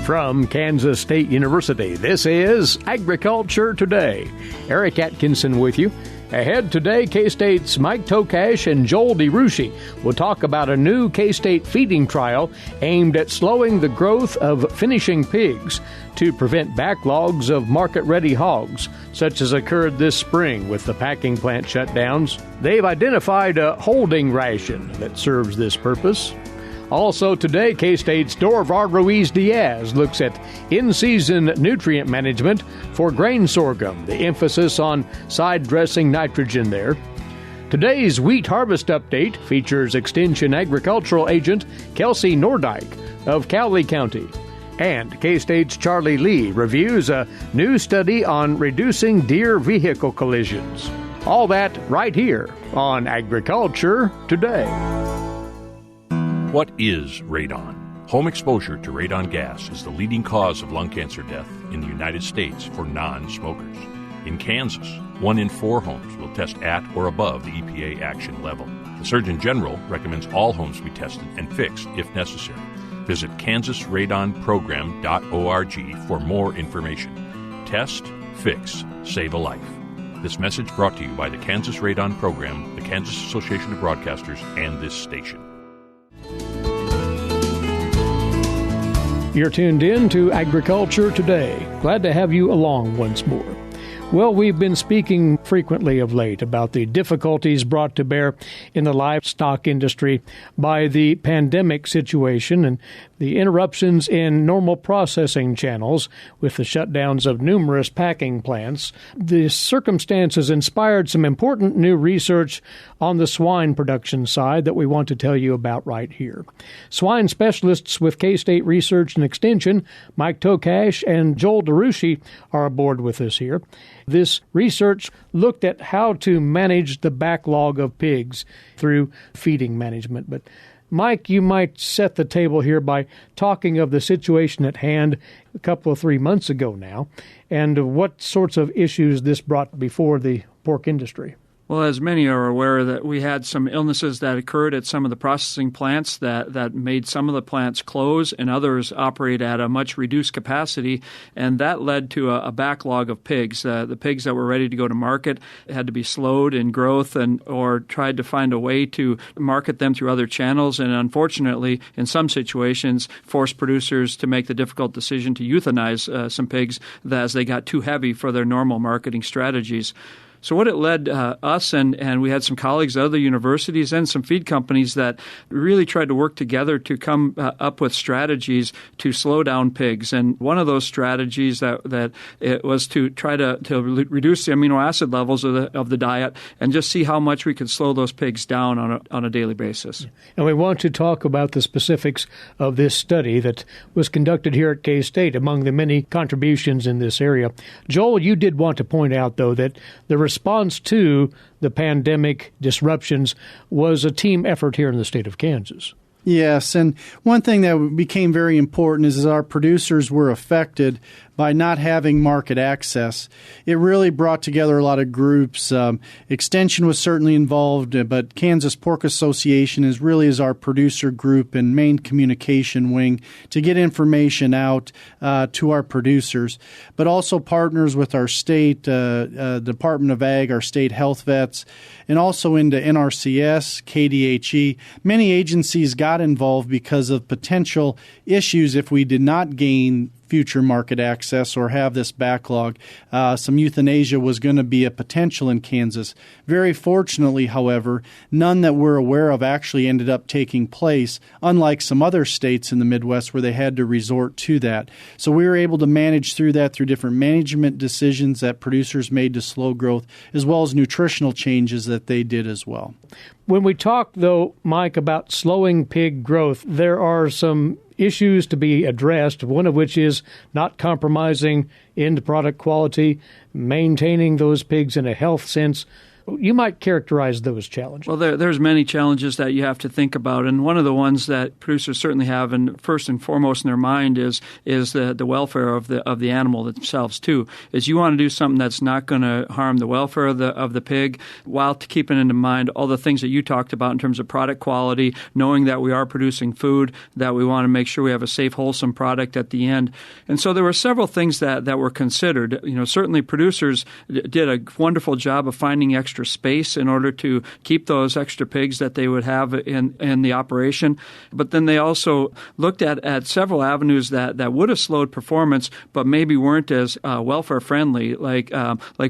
From Kansas State University, this is Agriculture Today. Eric Atkinson with you. Ahead today, K-State's Mike Tokach and Joel DeRouchey will talk about a new K-State feeding trial aimed at slowing the growth of finishing pigs to prevent backlogs of market-ready hogs, such as occurred this spring with the packing plant shutdowns. They've identified a holding ration that serves this purpose. Also today, K-State's Dorivar Ruiz-Diaz looks at in-season nutrient management for grain sorghum, the emphasis on side-dressing nitrogen there. Today's wheat harvest update features Extension Agricultural Agent Kelsey Nordyke of Cowley County. And K-State's Charlie Lee reviews a new study on reducing deer vehicle collisions. All that right here on Agriculture Today. What is radon? Home exposure to radon gas is the leading cause of lung cancer death in the United States for non-smokers. In Kansas, 1 in 4 homes will test at or above the EPA action level. The Surgeon General recommends all homes be tested and fixed if necessary. Visit kansasradonprogram.org for more information. Test, fix, save a life. This message brought to you by the Kansas Radon Program, the Kansas Association of Broadcasters, and this station. You're tuned in to Agriculture Today. Glad to have you along once more. Well, we've been speaking frequently of late about the difficulties brought to bear in the livestock industry by the pandemic situation and the interruptions in normal processing channels with the shutdowns of numerous packing plants. The circumstances inspired some important new research on the swine production side that we want to tell you about right here. Swine specialists with K-State Research and Extension, Mike Tokach and Joel DeRouchey, are aboard with us here. This research looked at how to manage the backlog of pigs through feeding management. But Mike, you might set the table here by talking of the situation at hand a couple of 3 months ago now, and what sorts of issues this brought before the pork industry. Well, as many are aware, that we had some illnesses that occurred at some of the processing plants that made some of the plants close and others operate at a much reduced capacity, and that led to a backlog of pigs. The pigs that were ready to go to market had to be slowed in growth or tried to find a way to market them through other channels, and unfortunately, in some situations, forced producers to make the difficult decision to euthanize some pigs as they got too heavy for their normal marketing strategies. So what it led us, and we had some colleagues at other universities and some feed companies that really tried to work together to come up with strategies to slow down pigs. And one of those strategies that it was to try to reduce the amino acid levels of the diet and just see how much we could slow those pigs down on a daily basis. And we want to talk about the specifics of this study that was conducted here at K-State among the many contributions in this area. Joel, you did want to point out, though, that the response to the pandemic disruptions was a team effort here in the state of Kansas. Yes, and one thing that became very important is our producers were affected by not having market access. It really brought together a lot of groups. Extension was certainly involved, but Kansas Pork Association is our producer group and main communication wing to get information out to our producers, but also partners with our state Department of Ag, our state health vets, and also into NRCS, KDHE. Many agencies got involved because of potential issues if we did not gain future market access or have this backlog. Some euthanasia was going to be a potential in Kansas. Very fortunately, however, none that we're aware of actually ended up taking place, unlike some other states in the Midwest where they had to resort to that. So we were able to manage through that through different management decisions that producers made to slow growth, as well as nutritional changes that they did as well. When we talk, though, Mike, about slowing pig growth, there are some issues to be addressed, one of which is not compromising end product quality, maintaining those pigs in a health sense. you might characterize those challenges? Well, there's many challenges that you have to think about, and one of the ones that producers certainly have, and first and foremost in their mind, is the welfare of the animal themselves too. Is you want to do something that's not going to harm the welfare of the pig, while keeping in mind all the things that you talked about in terms of product quality, knowing that we are producing food, that we want to make sure we have a safe, wholesome product at the end. And so there were several things that were considered. Certainly producers did a wonderful job of finding extra space in order to keep those extra pigs that they would have in the operation. But then they also looked at several avenues that would have slowed performance, but maybe weren't as welfare friendly, like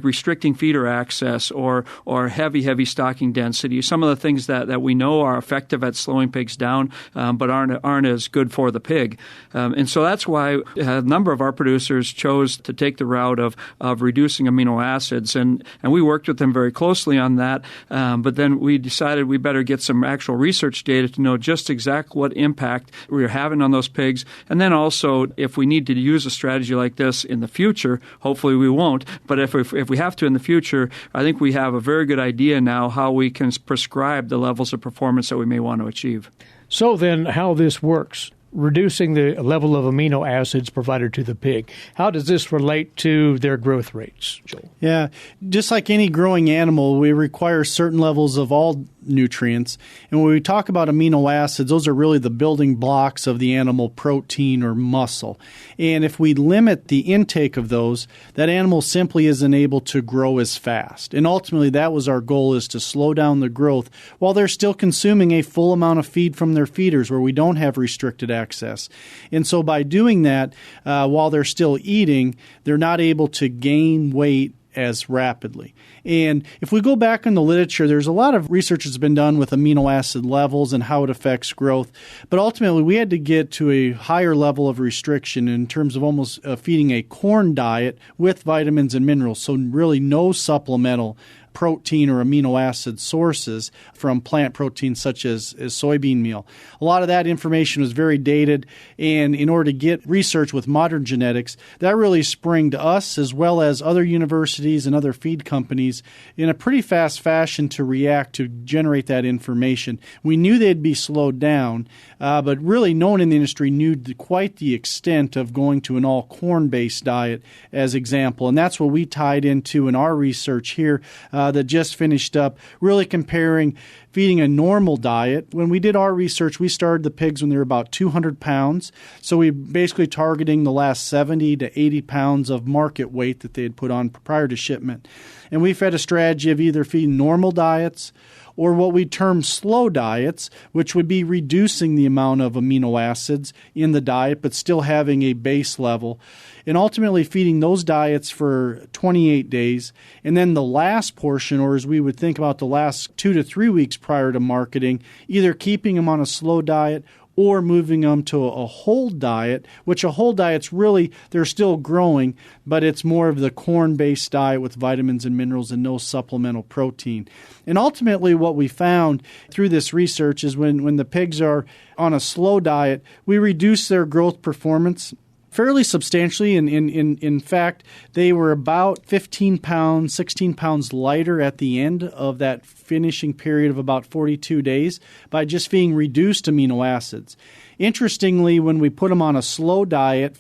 restricting feeder access or heavy stocking density. Some of the things that we know are effective at slowing pigs down, but aren't as good for the pig. And so that's why a number of our producers chose to take the route of reducing amino acids, and we worked with them very closely on that. But then we decided we better get some actual research data to know just exactly what impact we are having on those pigs. And then also, if we need to use a strategy like this in the future, hopefully we won't, but if we have to in the future, I think we have a very good idea now how we can prescribe the levels of performance that we may want to achieve. So then how this works, reducing the level of amino acids provided to the pig, how does this relate to their growth rates, Joel? Yeah, just like any growing animal, we require certain levels of all nutrients. And when we talk about amino acids, those are really the building blocks of the animal protein or muscle. And if we limit the intake of those, that animal simply isn't able to grow as fast. And ultimately, that was our goal, is to slow down the growth while they're still consuming a full amount of feed from their feeders where we don't have restricted access. And so by doing that, while they're still eating, they're not able to gain weight as rapidly. And if we go back in the literature, there's a lot of research that's been done with amino acid levels and how it affects growth. But ultimately, we had to get to a higher level of restriction in terms of almost feeding a corn diet with vitamins and minerals. So really no supplemental protein or amino acid sources from plant proteins such as soybean meal. A lot of that information was very dated, and in order to get research with modern genetics, that really sprang to us as well as other universities and other feed companies in a pretty fast fashion to react to generate that information. We knew they'd be slowed down, but really no one in the industry knew quite the extent of going to an all corn-based diet as example, and that's what we tied into in our research here that just finished up, really comparing feeding a normal diet. When we did our research, we started the pigs when they were about 200 pounds. So we basically targeting the last 70 to 80 pounds of market weight that they had put on prior to shipment. And we fed a strategy of either feeding normal diets or what we term slow diets, which would be reducing the amount of amino acids in the diet, but still having a base level, and ultimately feeding those diets for 28 days. And then the last portion, or as we would think about the last 2 to 3 weeks prior to marketing, either keeping them on a slow diet or moving them to a whole diet, which a whole diet's really, they're still growing, but it's more of the corn-based diet with vitamins and minerals and no supplemental protein. And ultimately what we found through this research is when the pigs are on a slow diet, we reduce their growth performance fairly substantially. In fact, they were about 15 pounds, 16 pounds lighter at the end of that finishing period of about 42 days by just being reduced amino acids. Interestingly, when we put them on a slow diet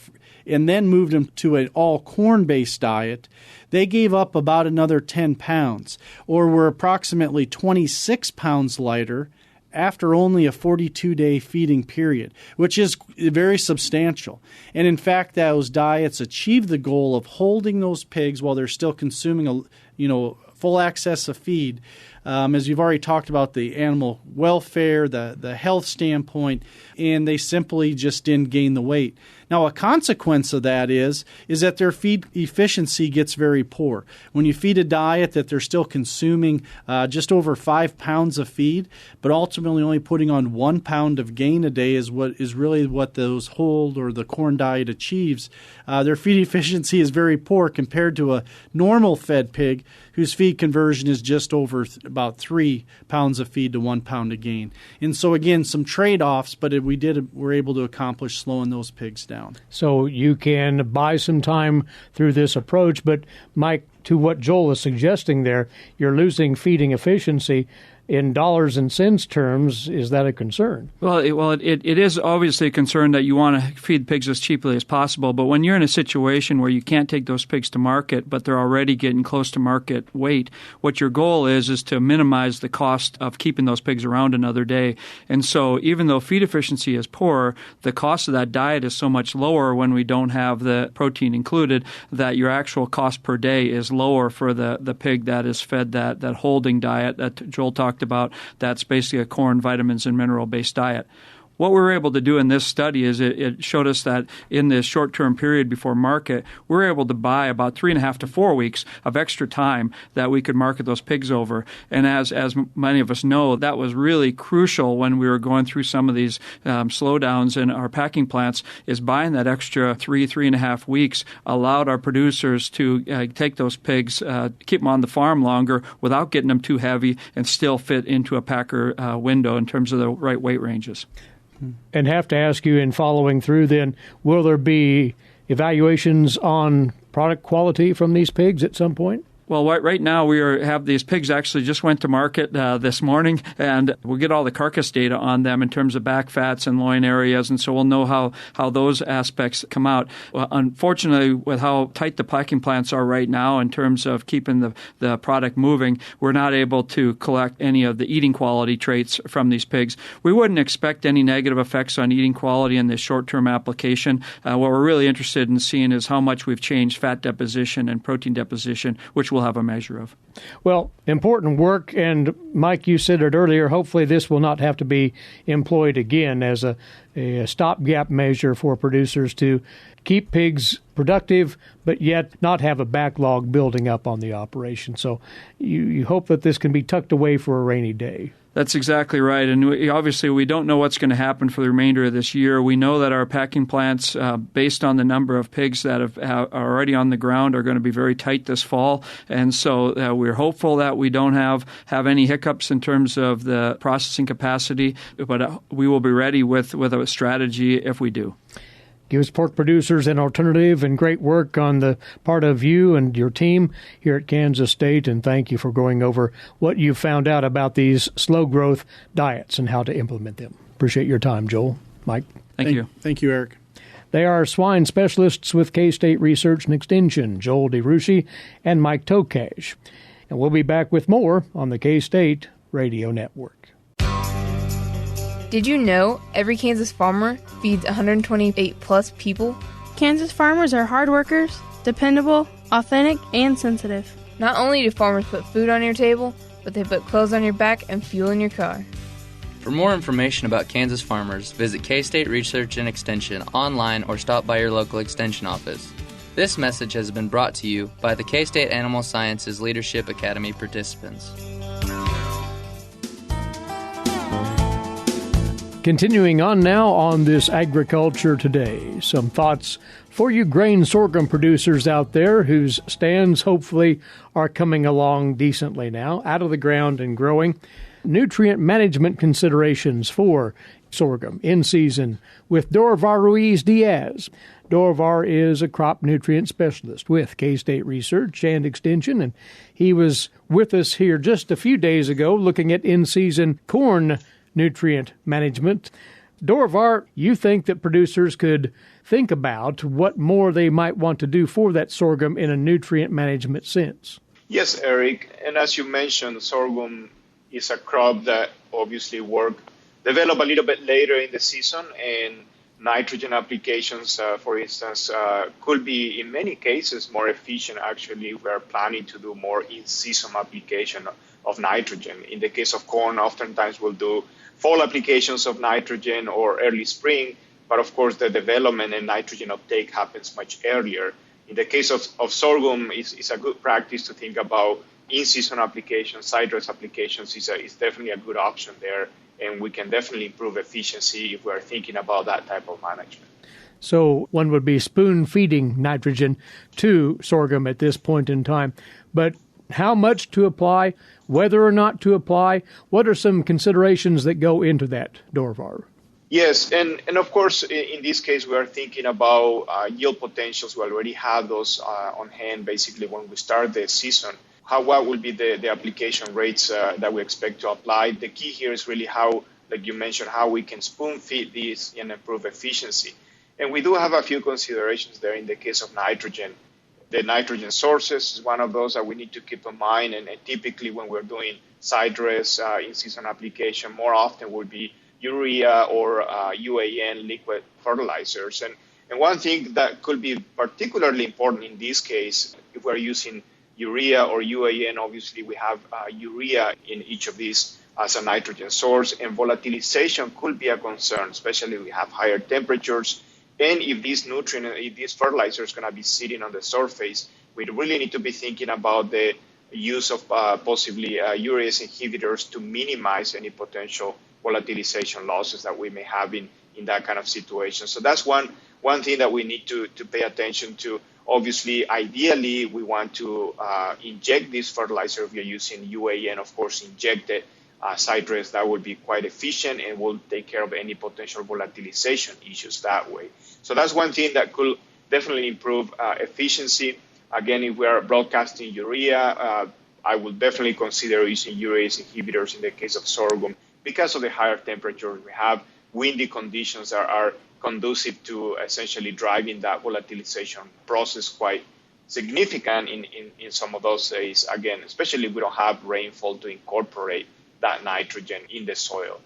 and then moved them to an all corn-based diet, they gave up about another 10 pounds, or were approximately 26 pounds lighter after only a 42-day feeding period, which is very substantial. And in fact, those diets achieve the goal of holding those pigs while they're still consuming full access of feed. As you've already talked about the animal welfare, the health standpoint, and they simply just didn't gain the weight. Now, a consequence of that is that their feed efficiency gets very poor. When you feed a diet that they're still consuming just over 5 pounds of feed, but ultimately only putting on 1 pound of gain a day is really what those whole or the corn diet achieves. Their feed efficiency is very poor compared to a normal fed pig whose feed conversion is just over about 3 pounds of feed to 1 pound of gain. And so again, some trade-offs, but we're able to accomplish slowing those pigs down. down. So you can buy some time through this approach, but Mike, to what Joel is suggesting there, you're losing feeding efficiency. In dollars and cents terms, is that a concern? Well, it is obviously a concern that you want to feed pigs as cheaply as possible. But when you're in a situation where you can't take those pigs to market, but they're already getting close to market weight, what your goal is to minimize the cost of keeping those pigs around another day. And so even though feed efficiency is poor, the cost of that diet is so much lower when we don't have the protein included that your actual cost per day is lower for the pig that is fed that holding diet that Joel talked about. That's basically a corn, vitamins, and mineral-based diet. What we were able to do in this study is it showed us that in this short-term period before market, we were able to buy about 3.5 to 4 weeks of extra time that we could market those pigs over. And as many of us know, that was really crucial when we were going through some of these slowdowns in our packing plants, is buying that extra 3.5 weeks allowed our producers to take those pigs, keep them on the farm longer without getting them too heavy and still fit into a packer window in terms of the right weight ranges. And have to ask you, in following through then, will there be evaluations on product quality from these pigs at some point? Well, right now we have these pigs actually just went to market this morning, and we'll get all the carcass data on them in terms of back fats and loin areas, and so we'll know how those aspects come out. Well, unfortunately, with how tight the packing plants are right now in terms of keeping the product moving, we're not able to collect any of the eating quality traits from these pigs. We wouldn't expect any negative effects on eating quality in this short-term application. What we're really interested in seeing is how much we've changed fat deposition and protein deposition, which we'll have a measure of. Well, important work, and Mike, you said it earlier, hopefully this will not have to be employed again as a stopgap measure for producers to keep pigs productive, but yet not have a backlog building up on the operation. So you hope that this can be tucked away for a rainy day. That's exactly right. And obviously, we don't know what's going to happen for the remainder of this year. We know that our packing plants, based on the number of pigs that are already on the ground, are going to be very tight this fall. And so we're hopeful that we don't have any hiccups in terms of the processing capacity, but we will be ready with a strategy if we do. Gives pork producers an alternative, and great work on the part of you and your team here at Kansas State, and thank you for going over what you found out about these slow-growth diets and how to implement them. Appreciate your time, Joel. Mike? Thank you. Thank you, Eric. They are swine specialists with K-State Research and Extension, Joel DeRouchey and Mike Tokach. And we'll be back with more on the K-State Radio Network. Did you know every Kansas farmer feeds 128-plus people? Kansas farmers are hard workers, dependable, authentic, and sensitive. Not only do farmers put food on your table, but they put clothes on your back and fuel in your car. For more information about Kansas farmers, visit K-State Research and Extension online or stop by your local extension office. This message has been brought to you by the K-State Animal Sciences Leadership Academy participants. Continuing on now on this Agriculture Today, some thoughts for you grain sorghum producers out there whose stands hopefully are coming along decently now, out of the ground and growing. Nutrient management considerations for sorghum in season with Dorivar Ruiz-Diaz. Dorivar is a crop nutrient specialist with K-State Research and Extension, and he was with us here just a few days ago looking at in-season corn nutrient management. Dorivar, you think that producers could think about what more they might want to do for that sorghum in a nutrient management sense? Yes, Eric. And as you mentioned, sorghum is a crop that obviously develop a little bit later in the season, and nitrogen applications, for instance, could be in many cases more efficient. Actually, we are planning to do more in-season application of nitrogen. In the case of corn, oftentimes we'll do fall applications of nitrogen or early spring, but of course the development and nitrogen uptake happens much earlier. In the case of sorghum, it's a good practice to think about in-season applications. Citrus applications is definitely a good option there, and we can definitely improve efficiency if we're thinking about that type of management. So one would be spoon-feeding nitrogen to sorghum at this point in time, but how much to apply, whether or not to apply, what are some considerations that go into that, Dorivar? Yes, and of course, in this case, we are thinking about yield potentials. We already have those on hand, basically, when we start the season. What will be the application rates that we expect to apply? The key here is really how, like you mentioned, how we can spoon feed these and improve efficiency. And we do have a few considerations there in the case of nitrogen. The nitrogen sources is one of those that we need to keep in mind. And typically, when we're doing side dress in-season application, more often would be urea or UAN liquid fertilizers. And one thing that could be particularly important in this case, if we're using urea or UAN, obviously we have urea in each of these as a nitrogen source, and volatilization could be a concern, especially if we have higher temperatures. And if this fertilizer is going to be sitting on the surface, we really need to be thinking about the use of possibly urease inhibitors to minimize any potential volatilization losses that we may have in that kind of situation. So that's one thing that we need to pay attention to. Obviously, ideally, we want to inject this fertilizer if you're using UAN, of course, injected side dress. That would be quite efficient and will take care of any potential volatilization issues that way. So that's one thing that could definitely improve efficiency. Again, if we are broadcasting urea, I would definitely consider using urease inhibitors in the case of sorghum because of the higher temperatures we have. Windy conditions are conducive to essentially driving that volatilization process quite significant in some of those days. Again, especially if we don't have rainfall to incorporate that nitrogen in the soil.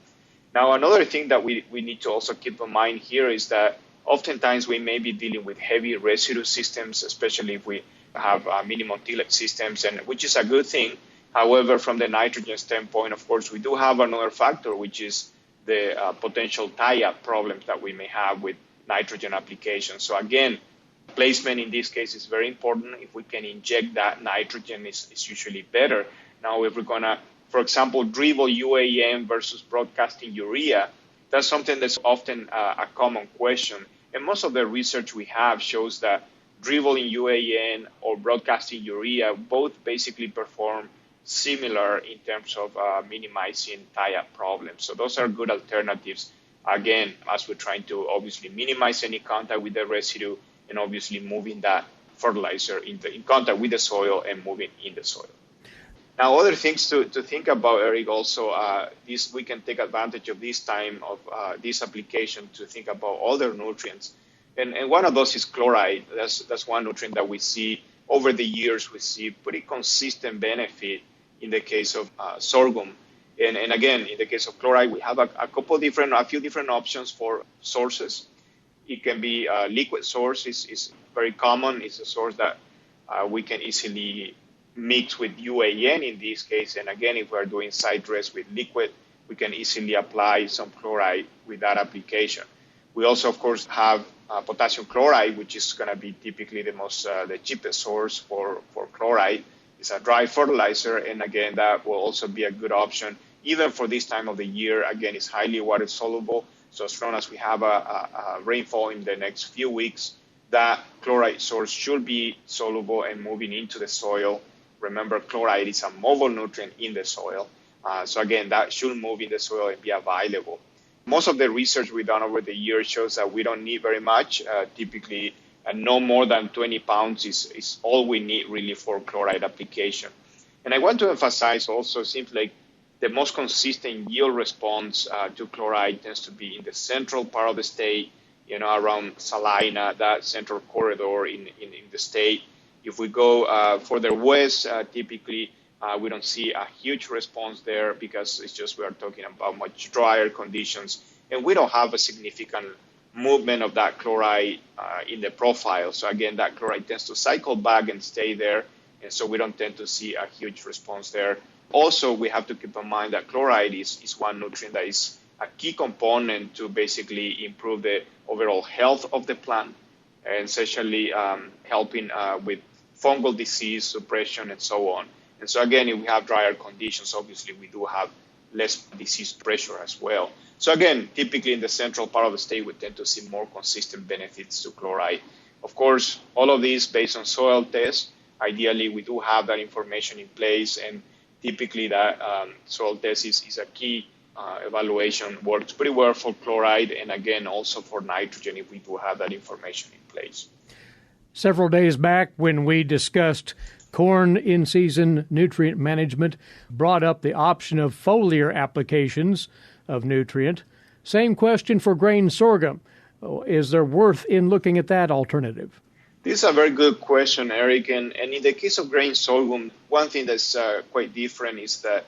Now, another thing that we need to also keep in mind here is that oftentimes we may be dealing with heavy residue systems, especially if we have minimum tillage systems, and which is a good thing. However, from the nitrogen standpoint, of course, we do have another factor, which is the potential tie-up problems that we may have with nitrogen applications. So again, placement in this case is very important. If we can inject that nitrogen, is usually better. Now, if we're going to, for example, dribble UAN versus broadcasting urea, that's something that's often a common question. And most of the research we have shows that dribbling UAN or broadcasting urea both basically perform similar in terms of minimizing tie-up problems. So those are good alternatives, again, as we're trying to obviously minimize any contact with the residue and obviously moving that fertilizer in contact with the soil and moving in the soil. Now, other things to think about, Eric, also, we can take advantage of this time of this application to think about other nutrients. And one of those is chloride. That's one nutrient that we see over the years. We see pretty consistent benefit in the case of sorghum. And again, in the case of chloride, we have a few different options for sources. It can be a liquid source. Is very common. It's a source that we can easily mix with UAN in this case. And again, if we're doing side dress with liquid, we can easily apply some chloride with that application. We also, of course, have potassium chloride, which is going to be typically the cheapest source for chloride. It's a dry fertilizer, and again, that will also be a good option. Even for this time of the year, again, it's highly water soluble. So as long as we have a rainfall in the next few weeks, that chloride source should be soluble and moving into the soil. Remember, chloride is a mobile nutrient in the soil. So again, that should move in the soil and be available. Most of the research we've done over the years shows that we don't need very much. Typically, no more than 20 pounds is all we need really for chloride application. And I want to emphasize also, it seems like the most consistent yield response to chloride tends to be in the central part of the state, around Salina, that central corridor in the state. If we go further west, typically we don't see a huge response there because it's just we are talking about much drier conditions, and we don't have a significant movement of that chloride in the profile. So again, that chloride tends to cycle back and stay there, and so we don't tend to see a huge response there. Also, we have to keep in mind that chloride is one nutrient that is a key component to basically improve the overall health of the plant, and essentially helping with fungal disease suppression and so on. And so again, if we have drier conditions, obviously we do have less disease pressure as well. So again, typically in the central part of the state, we tend to see more consistent benefits to chloride. Of course, all of these based on soil tests. Ideally, we do have that information in place, and typically that soil test is a key evaluation works pretty well for chloride, and again, also for nitrogen if we do have that information in place. Several days back when we discussed corn in-season nutrient management, brought up the option of foliar applications of nutrient. Same question for grain sorghum. Is there worth in looking at that alternative? This is a very good question, Eric. And in the case of grain sorghum, one thing that's quite different is that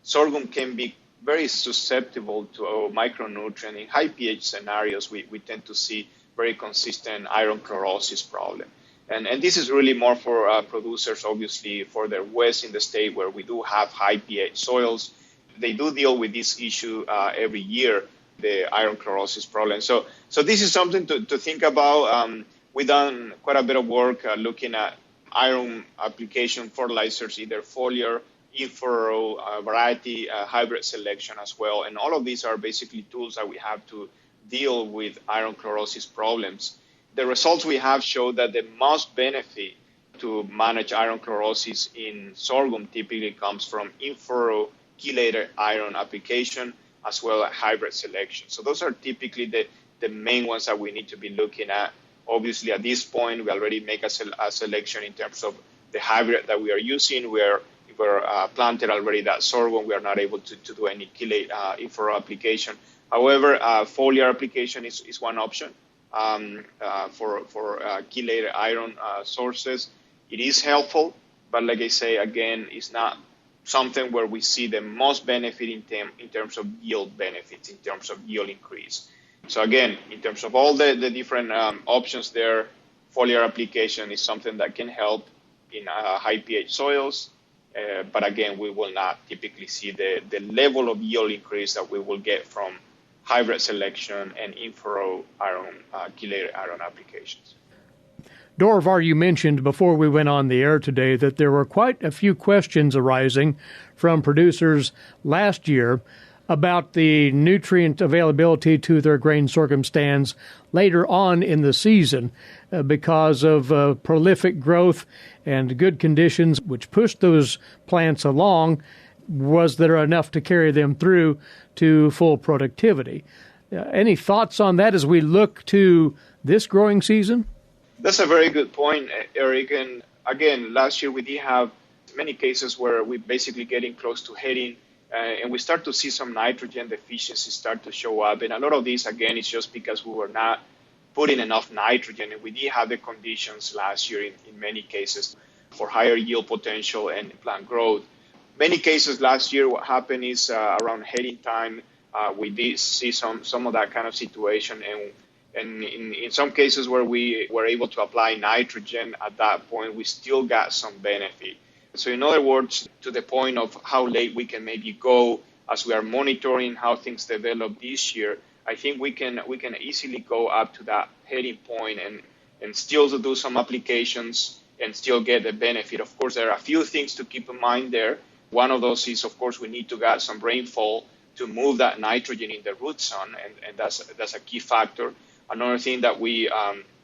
sorghum can be very susceptible to micronutrient. In high pH scenarios, we tend to see very consistent iron chlorosis problem. And this is really more for producers, obviously, for the west in the state where we do have high pH soils. They do deal with this issue every year, the iron chlorosis problem. So this is something to think about. We've done quite a bit of work looking at iron application fertilizers, either foliar, in-furrow, variety, hybrid selection as well. And all of these are basically tools that we have to deal with iron chlorosis problems. The results we have show that the most benefit to manage iron chlorosis in sorghum typically comes from in-furrow chelated iron application as well as hybrid selection. So those are typically the main ones that we need to be looking at. Obviously, at this point, we already make a selection in terms of the hybrid that we are using. We're planted already that sorghum. We are not able to do any chelate in-furrow application. However, foliar application is one option for chelated iron sources. It is helpful, but like I say, again, it's not something where we see the most benefit in terms of yield benefits, in terms of yield increase. So again, in terms of all the different options there, foliar application is something that can help in high pH soils. But again, we will not typically see the level of yield increase that we will get from hybrid selection and in-furrow iron, chelated iron applications. Dorivar, you mentioned before we went on the air today that there were quite a few questions arising from producers last year about the nutrient availability to their grain sorghum stands later on in the season because of prolific growth and good conditions which pushed those plants along. Was there enough to carry them through to full productivity? Any thoughts on that as we look to this growing season? That's a very good point, Eric. And again, last year we did have many cases where we're basically getting close to heading, and we start to see some nitrogen deficiency start to show up. And a lot of this, again, is just because we were not putting enough nitrogen. And we did have the conditions last year in many cases for higher yield potential and plant growth. Many cases last year, what happened is around heading time, we did see some of that kind of situation. And in some cases where we were able to apply nitrogen at that point, we still got some benefit. So in other words, to the point of how late we can maybe go as we are monitoring how things develop this year, I think we can easily go up to that heading point and still do some applications and still get the benefit. Of course, there are a few things to keep in mind there. One of those is, of course, we need to get some rainfall to move that nitrogen in the root zone, and that's a key factor. Another thing that we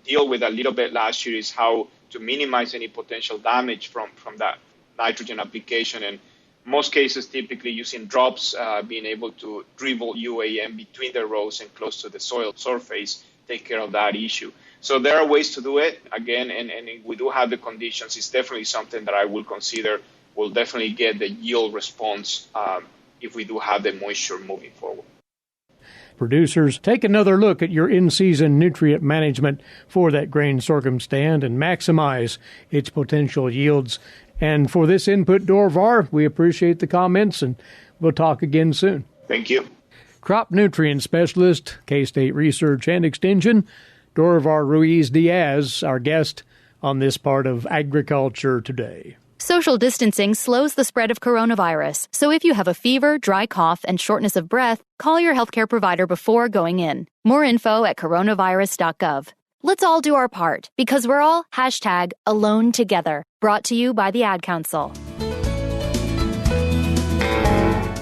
deal with a little bit last year is how to minimize any potential damage from that nitrogen application. And most cases, typically using drops, being able to dribble UAN between the rows and close to the soil surface, take care of that issue. So there are ways to do it. Again, and if we do have the conditions, it's definitely something that I will consider. We'll definitely get the yield response if we do have the moisture moving forward. Producers, take another look at your in-season nutrient management for that grain sorghum stand and maximize its potential yields. And for this input, Dorivar, we appreciate the comments, and we'll talk again soon. Thank you. Crop nutrient specialist, K-State Research and Extension, Dorivar Ruiz-Diaz, our guest on this part of Agriculture Today. Social distancing slows the spread of coronavirus, so if you have a fever, dry cough, and shortness of breath, call your healthcare provider before going in. More info at coronavirus.gov. Let's all do our part, because we're all #alone together. Brought to you by the Ad Council.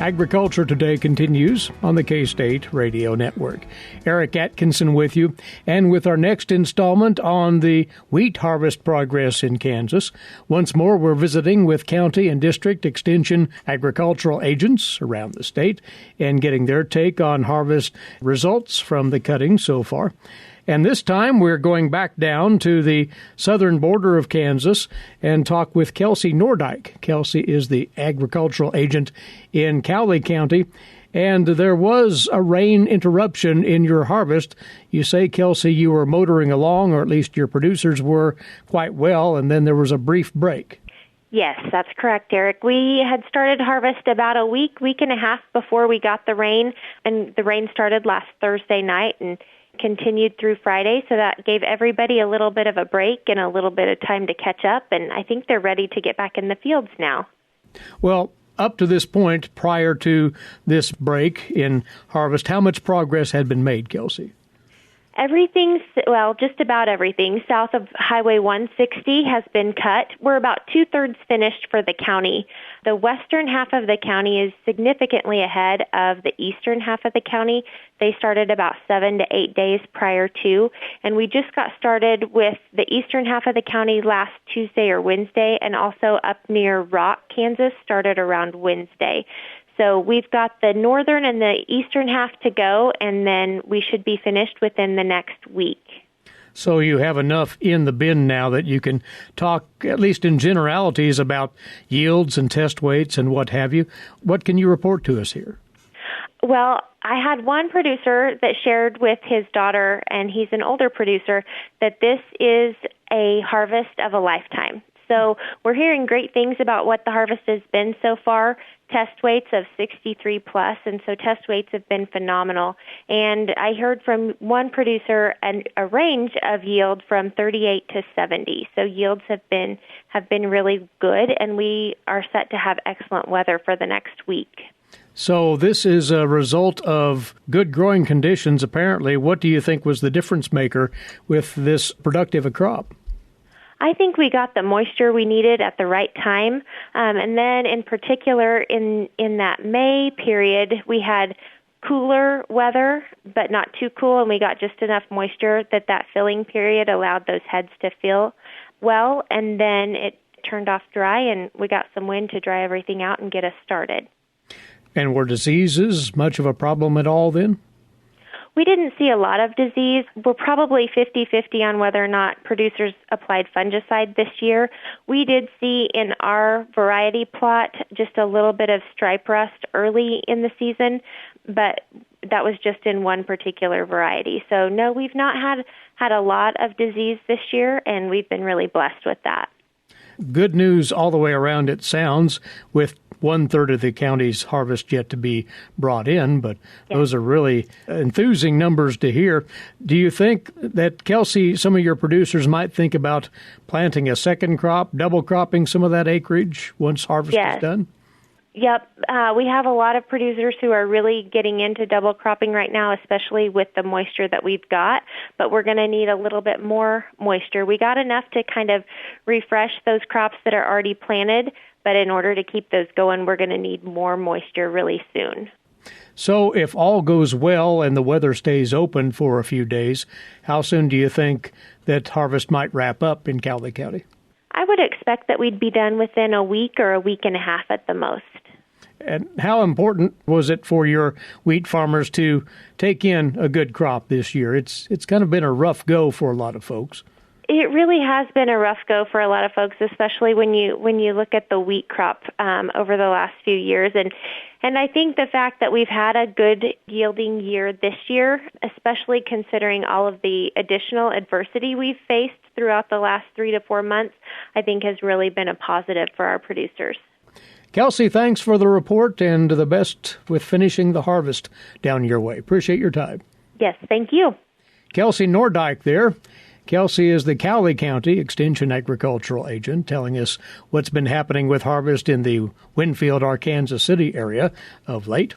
Agriculture Today continues on the K-State Radio Network. Eric Atkinson with you, and with our next installment on the wheat harvest progress in Kansas. Once more, we're visiting with county and district extension agricultural agents around the state and getting their take on harvest results from the cutting so far. And this time we're going back down to the southern border of Kansas and talk with Kelsey Nordyke. Kelsey is the agricultural agent in Cowley County, and there was a rain interruption in your harvest. You say, Kelsey, you were motoring along, or at least your producers were, quite well, and then there was a brief break. Yes, that's correct, Eric. We had started harvest about a week and a half before we got the rain, and the rain started last Thursday night and continued through Friday, so that gave everybody a little bit of a break and a little bit of time to catch up, and I think they're ready to get back in the fields now. Well, up to this point, prior to this break in harvest, how much progress had been made, Kelsey? Just about everything south of Highway 160 has been cut. We're about 2/3 finished for the county. The western half of the county is significantly ahead of the eastern half of the county. They started about 7 to 8 days prior to, and we just got started with the eastern half of the county last Tuesday or Wednesday, and also up near Rock, Kansas, started around Wednesday. So we've got the northern and the eastern half to go, and then we should be finished within the next week. So you have enough in the bin now that you can talk, at least in generalities, about yields and test weights and what have you. What can you report to us here? Well, I had one producer that shared with his daughter, and he's an older producer, that this is a harvest of a lifetime. So we're hearing great things about what the harvest has been so far, test weights of 63 plus, and so test weights have been phenomenal. And I heard from one producer a range of yield from 38 to 70. So yields have been really good, and we are set to have excellent weather for the next week. So this is a result of good growing conditions, apparently. What do you think was the difference maker with this productive a crop? I think we got the moisture we needed at the right time. And then in particular, in that May period, we had cooler weather, but not too cool, and we got just enough moisture that filling period allowed those heads to fill well. And then it turned off dry, and we got some wind to dry everything out and get us started. And were diseases much of a problem at all then? We didn't see a lot of disease. We're probably 50-50 on whether or not producers applied fungicide this year. We did see in our variety plot just a little bit of stripe rust early in the season, but that was just in one particular variety. So no, we've not had a lot of disease this year, and we've been really blessed with that. Good news all the way around, it sounds, with 1/3 of the county's harvest yet to be brought in, but Those are really enthusing numbers to hear. Do you think that, Kelsey, some of your producers might think about planting a second crop, double cropping some of that acreage once harvest is done? Yep. We have a lot of producers who are really getting into double cropping right now, especially with the moisture that we've got, but we're going to need a little bit more moisture. We got enough to kind of refresh those crops that are already planted, but in order to keep those going, we're going to need more moisture really soon. So if all goes well and the weather stays open for a few days, how soon do you think that harvest might wrap up in Cowley County? I would expect that we'd be done within a week or a week and a half at the most. And how important was it for your wheat farmers to take in a good crop this year? It's kind of been a rough go for a lot of folks. It really has been a rough go for a lot of folks, especially when you look at the wheat crop over the last few years. And I think the fact that we've had a good yielding year this year, especially considering all of the additional adversity we've faced throughout the last 3 to 4 months, I think has really been a positive for our producers. Kelsey, thanks for the report, and the best with finishing the harvest down your way. Appreciate your time. Yes, thank you. Kelsey Nordyke there. Kelsey is the Cowley County Extension Agricultural Agent, telling us what's been happening with harvest in the Winfield, Kansas City area of late.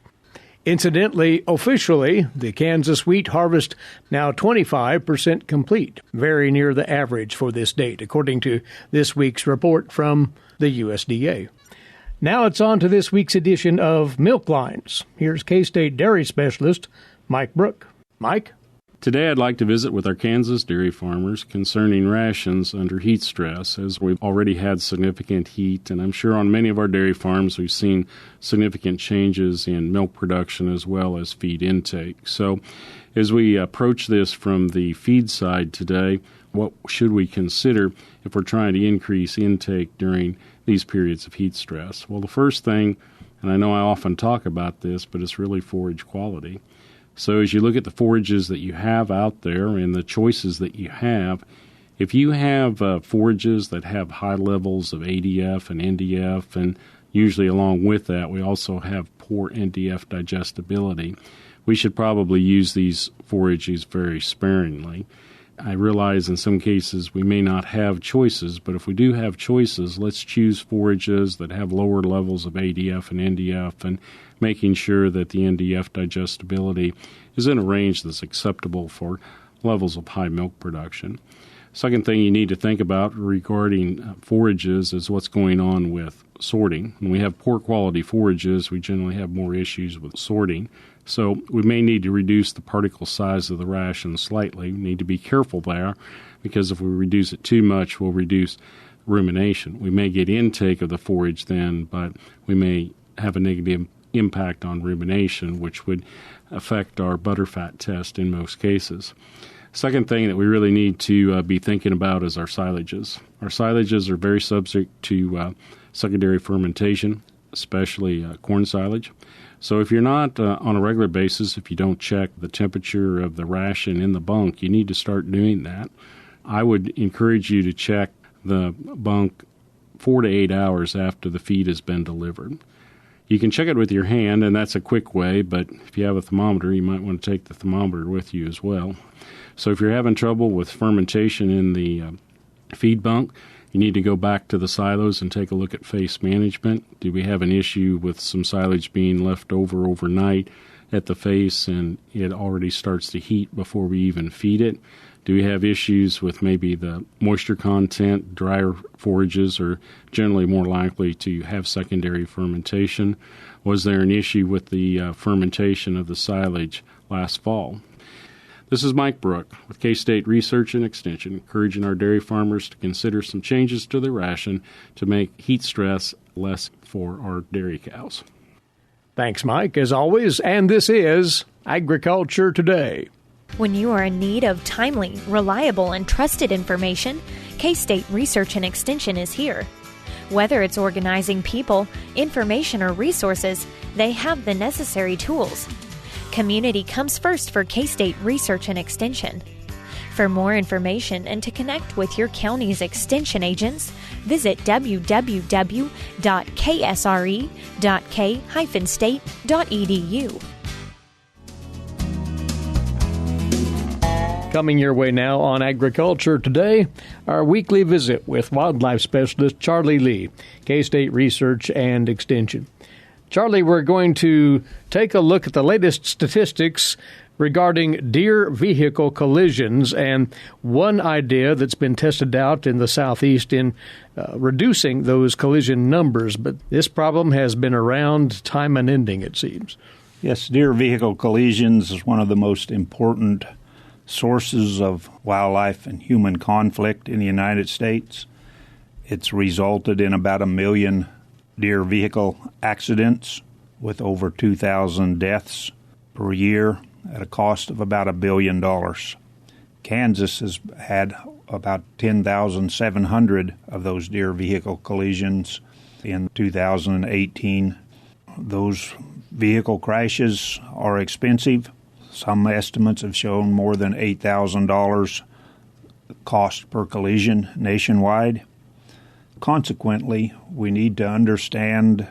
Incidentally, officially, the Kansas wheat harvest now 25% complete, very near the average for this date, according to this week's report from the USDA. Now it's on to this week's edition of Milk Lines. Here's K-State dairy specialist Mike Brook. Mike? Today I'd like to visit with our Kansas dairy farmers concerning rations under heat stress, as we've already had significant heat, and I'm sure on many of our dairy farms we've seen significant changes in milk production as well as feed intake. So as we approach this from the feed side today, what should we consider if we're trying to increase intake during these periods of heat stress? Well, the first thing, and I know I often talk about this, but it's really forage quality. So as you look at the forages that you have out there and the choices that you have, if you have forages that have high levels of ADF and NDF, and usually along with that we also have poor NDF digestibility, we should probably use these forages very sparingly. I realize in some cases we may not have choices, but if we do have choices, let's choose forages that have lower levels of ADF and NDF, and making sure that the NDF digestibility is in a range that's acceptable for levels of high milk production. Second thing you need to think about regarding forages is what's going on with sorting. When we have poor quality forages, we generally have more issues with sorting. So we may need to reduce the particle size of the ration slightly. We need to be careful there, because if we reduce it too much, we'll reduce rumination. We may get intake of the forage then, but we may have a negative impact on rumination, which would affect our butterfat test in most cases. Second thing that we really need to be thinking about is our silages. Our silages are very subject to secondary fermentation, especially corn silage. So if you're not on a regular basis, if you don't check the temperature of the ration in the bunk, you need to start doing that. I would encourage you to check the bunk 4 to 8 hours after the feed has been delivered. You can check it with your hand, and that's a quick way, but if you have a thermometer, you might want to take the thermometer with you as well. So if you're having trouble with fermentation in the feed bunk, you need to go back to the silos and take a look at face management. Do we have an issue with some silage being left over overnight at the face and it already starts to heat before we even feed it? Do we have issues with maybe the moisture content? Drier forages are generally more likely to have secondary fermentation. Was there an issue with the fermentation of the silage last fall? This is Mike Brook with K-State Research and Extension, encouraging our dairy farmers to consider some changes to their ration to make heat stress less for our dairy cows. Thanks, Mike, as always, and this is Agriculture Today. When you are in need of timely, reliable, and trusted information, K-State Research and Extension is here. Whether it's organizing people, information, or resources, they have the necessary tools. Community comes first for K-State Research and Extension. For more information and to connect with your county's extension agents, visit www.ksre.k-state.edu. Coming your way now on Agriculture Today, our weekly visit with wildlife specialist Charlie Lee, K-State Research and Extension. Charlie, we're going to take a look at the latest statistics regarding deer vehicle collisions and one idea that's been tested out in the Southeast in reducing those collision numbers. But this problem has been around time unending, it seems. Yes, deer vehicle collisions is one of the most important sources of wildlife and human conflict in the United States. It's resulted in about 1 million deer vehicle accidents with over 2,000 deaths per year at a cost of about $1 billion. Kansas has had about 10,700 of those deer vehicle collisions in 2018. Those vehicle crashes are expensive. Some estimates have shown more than $8,000 cost per collision nationwide. Consequently, we need to understand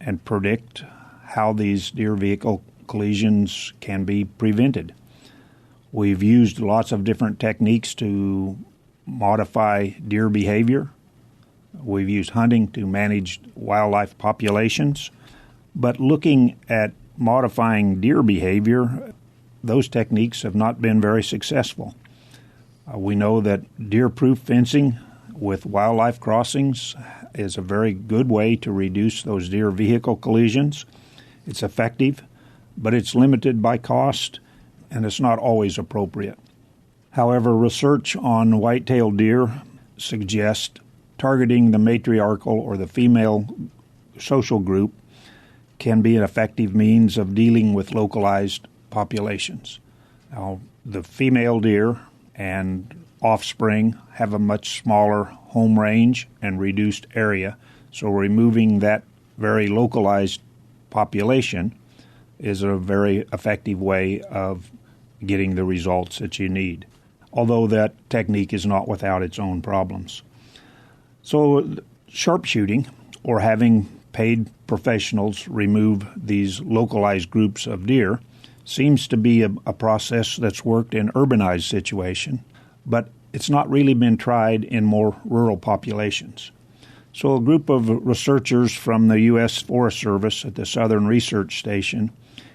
and predict how these deer vehicle collisions can be prevented. We've used lots of different techniques to modify deer behavior. We've used hunting to manage wildlife populations. But looking at modifying deer behavior, those techniques have not been very successful. We know that deer-proof fencing with wildlife crossings is a very good way to reduce those deer vehicle collisions. It's effective, but it's limited by cost, and it's not always appropriate. However, research on white-tailed deer suggests targeting the matriarchal or the female social group can be an effective means of dealing with localized populations. Now, the female deer and offspring have a much smaller home range and reduced area, so removing that very localized population is a very effective way of getting the results that you need, although that technique is not without its own problems. So sharpshooting, or having paid professionals remove these localized groups of deer, seems to be a process that's worked in urbanized situation, but it's not really been tried in more rural populations. So a group of researchers from the U.S. Forest Service at the Southern Research Station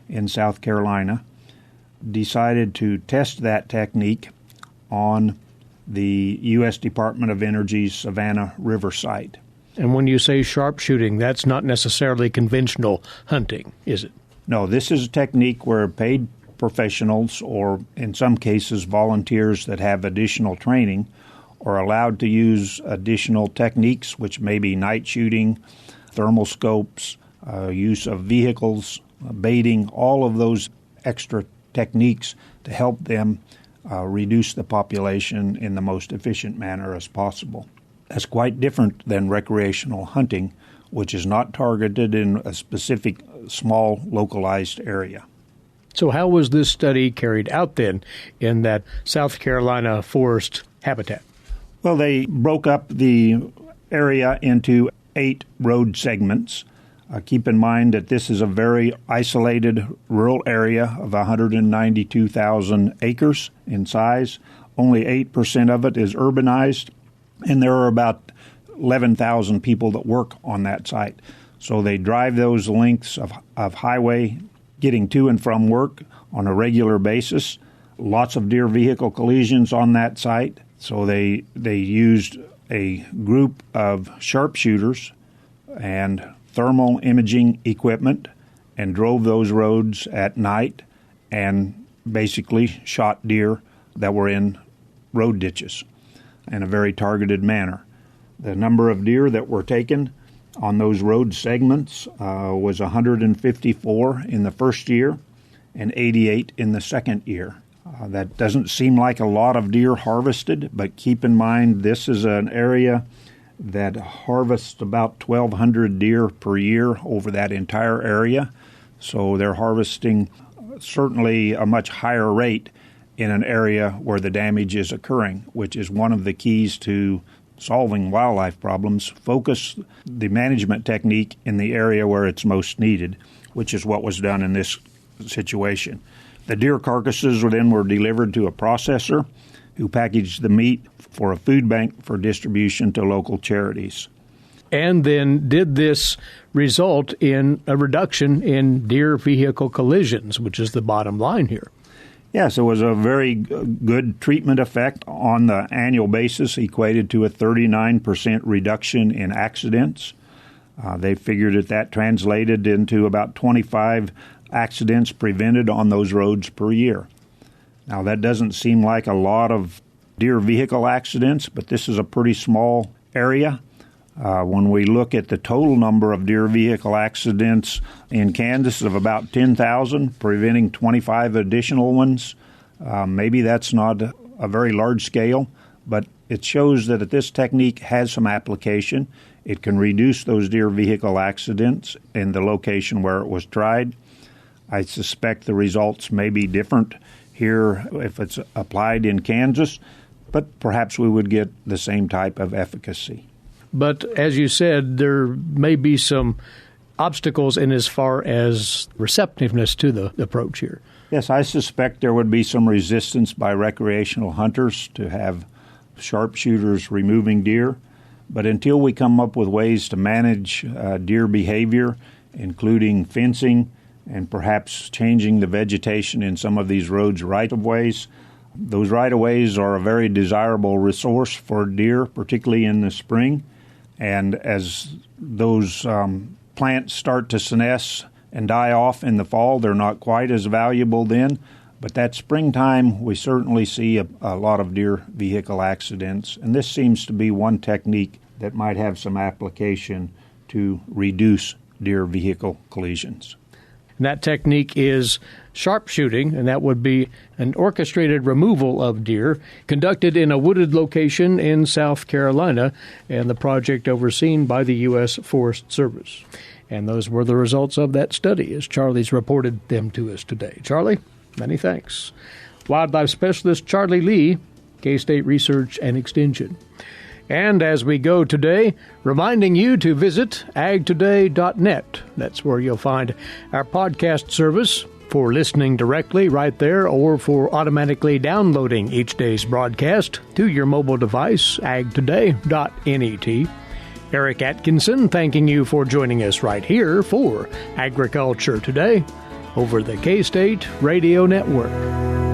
in South Carolina decided to test that technique on the U.S. Department of Energy's Savannah River site. And when you say sharpshooting, that's not necessarily conventional hunting, is it? No, this is a technique where paid professionals, or in some cases volunteers that have additional training, are allowed to use additional techniques, which may be night shooting, thermal scopes, use of vehicles, baiting, all of those extra techniques to help them reduce the population in the most efficient manner as possible. That's quite different than recreational hunting, which is not targeted in a specific small localized area. So how was this study carried out then in that South Carolina forest habitat? Well, they broke up the area into 8 road segments. Keep in mind that this is a very isolated rural area of 192,000 acres in size. Only 8% of it is urbanized, and there are about 11,000 people that work on that site. So they drive those lengths of highway getting to and from work on a regular basis. Lots of deer vehicle collisions on that site. So they used a group of sharpshooters and thermal imaging equipment and drove those roads at night and basically shot deer that were in road ditches in a very targeted manner. The number of deer that were taken on those road segments was 154 in the first year and 88 in the second year. That doesn't seem like a lot of deer harvested, but keep in mind this is an area that harvests about 1,200 deer per year over that entire area. So they're harvesting certainly a much higher rate in an area where the damage is occurring, which is one of the keys to solving wildlife problems. Focus the management technique in the area where it's most needed, which is what was done in this situation. The deer carcasses then were delivered to a processor who packaged the meat for a food bank for distribution to local charities. And then did this result in a reduction in deer vehicle collisions, which is the bottom line here? Yes, it was a very good treatment effect on the annual basis, equated to a 39% reduction in accidents. They figured that translated into about 25 accidents prevented on those roads per year. Now, that doesn't seem like a lot of deer vehicle accidents, but this is a pretty small area. When we look at the total number of deer vehicle accidents in Kansas of about 10,000, preventing 25 additional ones, maybe that's not a very large scale, but it shows that this technique has some application. It can reduce those deer vehicle accidents in the location where it was tried. I suspect the results may be different here if it's applied in Kansas, but perhaps we would get the same type of efficacy. But as you said, there may be some obstacles in as far as receptiveness to the approach here. Yes, I suspect there would be some resistance by recreational hunters to have sharpshooters removing deer. But until we come up with ways to manage deer behavior, including fencing and perhaps changing the vegetation in some of these roads right-of-ways, those right-of-ways are a very desirable resource for deer, particularly in the spring. And as those plants start to senesce and die off in the fall, they're not quite as valuable then. But that springtime, we certainly see a lot of deer vehicle accidents. And this seems to be one technique that might have some application to reduce deer vehicle collisions. And that technique is sharpshooting, and that would be an orchestrated removal of deer conducted in a wooded location in South Carolina, and the project overseen by the U.S. Forest Service. And those were the results of that study, as Charlie's reported them to us today. Charlie, many thanks. Wildlife Specialist Charlie Lee, K-State Research and Extension. And as we go today, reminding you to visit agtoday.net. That's where you'll find our podcast service for listening directly right there or for automatically downloading each day's broadcast to your mobile device, agtoday.net. Eric Atkinson thanking you for joining us right here for Agriculture Today over the K-State Radio Network.